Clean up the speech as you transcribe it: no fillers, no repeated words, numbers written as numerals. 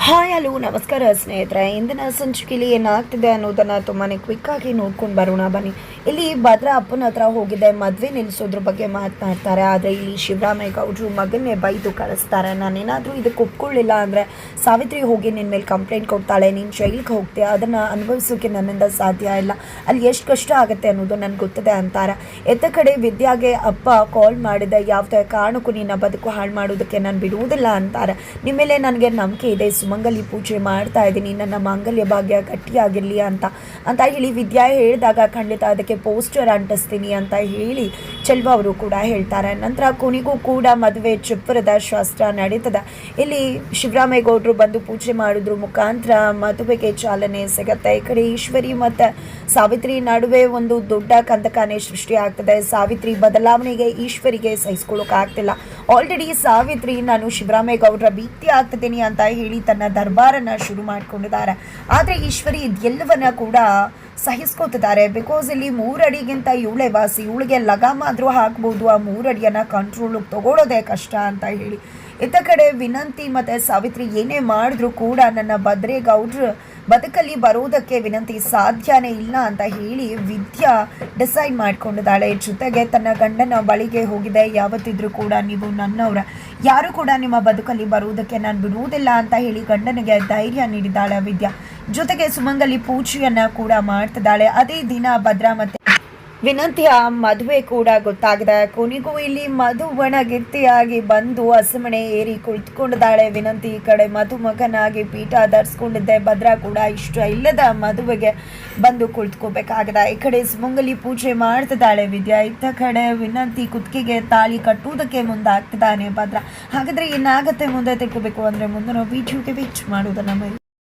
Hi hello ನಮಸ್ಕಾರ ಸ್ನೇಹಿತರೆ. ಇಂದಿನ ಸಂಚಿಕೆಯಲ್ಲಿ ಏನಾಗ್ತಿದೆ ಅನ್ನೋದನ್ನು ತುಂಬಾ ಕ್ವಿಕ್ಕಾಗಿ ನೋಡ್ಕೊಂಡು ಬರೋಣ ಬನ್ನಿ. ಇಲ್ಲಿ ಭದ್ರಾ ಅಪ್ಪನ ಹತ್ರ ಹೋಗಿದೆ, ಮದುವೆ ನಿಲ್ಲಿಸೋದ್ರ ಬಗ್ಗೆ ಮಾತನಾಡ್ತಾರೆ. ಆದರೆ ಇಲ್ಲಿ ಶಿವರಾಮೇಗೌಡರು ಮಗನ್ನೇ ಬೈದು ಕಳಿಸ್ತಾರೆ. ನಾನೇನಾದರೂ ಇದಕ್ಕೆ ಒಪ್ಕೊಳ್ಳಿಲ್ಲ ಅಂದರೆ ಸಾವಿತ್ರಿ ಹೋಗಿ ನಿನ್ನ ಮೇಲೆ ಕಂಪ್ಲೇಂಟ್ ಕೊಡ್ತಾಳೆ, ನೀನು ಜೈಲಿಗೆ ಹೋಗ್ತೀಯ, ಅದನ್ನು ಅನುಭವಿಸೋಕ್ಕೆ ನನ್ನಿಂದ ಸಾಧ್ಯ ಇಲ್ಲ, ಅಲ್ಲಿ ಎಷ್ಟು ಕಷ್ಟ ಆಗುತ್ತೆ ಅನ್ನೋದು ನನಗೆ ಗೊತ್ತಿದೆ ಅಂತಾರೆ. ಎತ್ತ ಕಡೆ ವಿದ್ಯಾಗೆ ಅಪ್ಪ ಕಾಲ್ ಮಾಡಿದೆ, ಯಾವುದೇ ಕಾರಣಕ್ಕೂ ನಿನ್ನ ಬದುಕು ಹಾಳು ಮಾಡೋದಕ್ಕೆ ನಾನು ಬಿಡುವುದಿಲ್ಲ ಅಂತಾರೆ. ನಿಮ್ಮ ಮೇಲೆ ನನಗೆ ನಂಬಿಕೆ ಇದೆ, ಸುಮಂಗಲಿ ಪೂಜೆ ಮಾಡ್ತಾ ಇದ್ದೀನಿ, ನನ್ನ ಮಾಂಗಲ್ಯ ಭಾಗ್ಯ ಗಟ್ಟಿಯಾಗಿರಲಿ ಅಂತ ಹೇಳಿ ವಿದ್ಯಾ ಹೇಳಿದಾಗ ಖಂಡಿತ ಅದಕ್ಕೆ ಪೋಸ್ಟರ್ ಅಂಟಿಸ್ತೀನಿ ಅಂತ ಹೇಳಿ ಚೆಲ್ವ ಅವರು ಕೂಡ ಹೇಳ್ತಾರೆ. ನಂತರ ಕೊನೆಗೂ ಕೂಡ ಮದುವೆ ಚಿಪ್ಪರದ ಶಾಸ್ತ್ರ ನಡೀತದೆ. ಇಲ್ಲಿ ಶಿವರಾಮೇಗೌಡರು ಬಂದು ಪೂಜೆ ಮಾಡೋದ್ರ ಮುಖಾಂತರ ಮದುವೆಗೆ ಚಾಲನೆ ಸಿಗತ್ತೆ. ಈ ಕಡೆ ಈಶ್ವರಿ ಮತ್ತು ಸಾವಿತ್ರಿ ನಡುವೆ ಒಂದು ದೊಡ್ಡ ಕಂದಕಾನೆ ಸೃಷ್ಟಿ ಆಗ್ತದೆ. ಸಾವಿತ್ರಿ ಬದಲಾವಣೆಗೆ ಈಶ್ವರಿಗೆ ಸಹಿಸ್ಕೊಳ್ಳೋಕ್ಕಾಗ್ತಿಲ್ಲ. ಆಲ್ರೆಡಿ ಸಾವಿತ್ರಿ ನಾನು ಶಿವರಾಮೇಗೌಡರ ಭೀತಿ ಆಗ್ತಿದ್ದೀನಿ ಅಂತ ಹೇಳಿ ತನ್ನ ದರ್ಬಾರನ್ನು ಶುರು ಮಾಡಿಕೊಂಡಿದ್ದಾರೆ. ಆದರೆ ಈಶ್ವರಿ ಇದೆಲ್ಲವನ್ನ ಕೂಡ ಸಹಿಸ್ಕೋತಿದ್ದಾರೆ. ಬಿಕಾಸ್ ಇಲ್ಲಿ 3 ಅಡಿಗಿಂತ ಇವಳೇ ವಾಸಿ, ಇವಳಿಗೆ ಲಗಾಮಾದರೂ ಹಾಕ್ಬೋದು, ಆ 3 ಅಡಿಯನ್ನು ಕಂಟ್ರೋಲಿಗೆ ತಗೊಳ್ಳೋದೇ ಕಷ್ಟ ಅಂತ ಹೇಳಿ. ಇತ್ತ ಕಡೆ ವಿನಂತಿ ಮತ್ತು ಸಾವಿತ್ರಿ ಏನೇ ಮಾಡಿದ್ರು ಕೂಡ ನನ್ನ ಭದ್ರೇಗೌಡ್ರು ಬದುಕಲ್ಲಿ ಬರೋದಕ್ಕೆ ವಿನಂತಿ ಸಾಧ್ಯನೇ ಇಲ್ಲ ಅಂತ ಹೇಳಿ ವಿದ್ಯಾ ಡಿಸೈಡ್ ಮಾಡ್ಕೊಂಡಿದ್ದಾಳೆ. ಜೊತೆಗೆ ತನ್ನ ಗಂಡನ ಬಳಿಗೆ ಹೋಗಿದೆ, ಯಾವತ್ತಿದ್ರೂ ಕೂಡ ನೀವು ನನ್ನವರ, ಯಾರು ಕೂಡ ನಿಮ್ಮ ಬದುಕಲ್ಲಿ ಬರುವುದಕ್ಕೆ ನಾನು ಬಿಡುವುದಿಲ್ಲ ಅಂತ ಹೇಳಿ ಗಂಡನಿಗೆ ಧೈರ್ಯ ನೀಡಿದ್ದಾಳೆ ವಿದ್ಯಾ. ಜೊತೆಗೆ ಸುಮಂಗಲಿ ಪೂಜೆಯನ್ನು ಕೂಡ ಮಾಡ್ತಿದ್ದಾಳೆ. ಅದೇ ದಿನ ಭದ್ರಾ ಮತ್ತು ವಿನಂತಿಯ ಮದುವೆ ಕೂಡ ಗೊತ್ತಾಗಿದೆ. ಕೊನೆಗೂ ಇಲ್ಲಿ ಮಧು ಒಣಗಿತ್ತಿಯಾಗಿ ಬಂದು ಹಸಮಣೆ ಏರಿ ಕುಳಿತುಕೊಂಡಿದ್ದಾಳೆ ವಿನಂತಿ. ಈ ಕಡೆ ಮಧುಮಗನಾಗಿ ಪೀಠ ಧರಿಸ್ಕೊಂಡಿದ್ದೆ ಭದ್ರಾ ಕೂಡ ಇಷ್ಟ ಇಲ್ಲದ ಮದುವೆಗೆ ಬಂದು ಕುಳಿತುಕೋಬೇಕಾಗಿದೆ. ಈ ಕಡೆ ಸುಮಂಗಲಿ ಪೂಜೆ ಮಾಡ್ತಿದ್ದಾಳೆ ವಿದ್ಯಾ, ಇತ್ತ ಕಡೆ ವಿನಂತಿ ಕುತ್ತಿಗೆಗೆ ತಾಳಿ ಕಟ್ಟುವುದಕ್ಕೆ ಮುಂದಾಗ್ತಿದ್ದಾನೆ ಭದ್ರಾ. ಹಾಗಾದರೆ ಏನಾಗುತ್ತೆ ಮುಂದೆ ತಿಳ್ಕೋಬೇಕು ಅಂದರೆ ಮುಂದೆ ನಾವು ವಿಡಿಯೋಗೆ ವೇಟ್ ಮಾಡೋದನ್ನ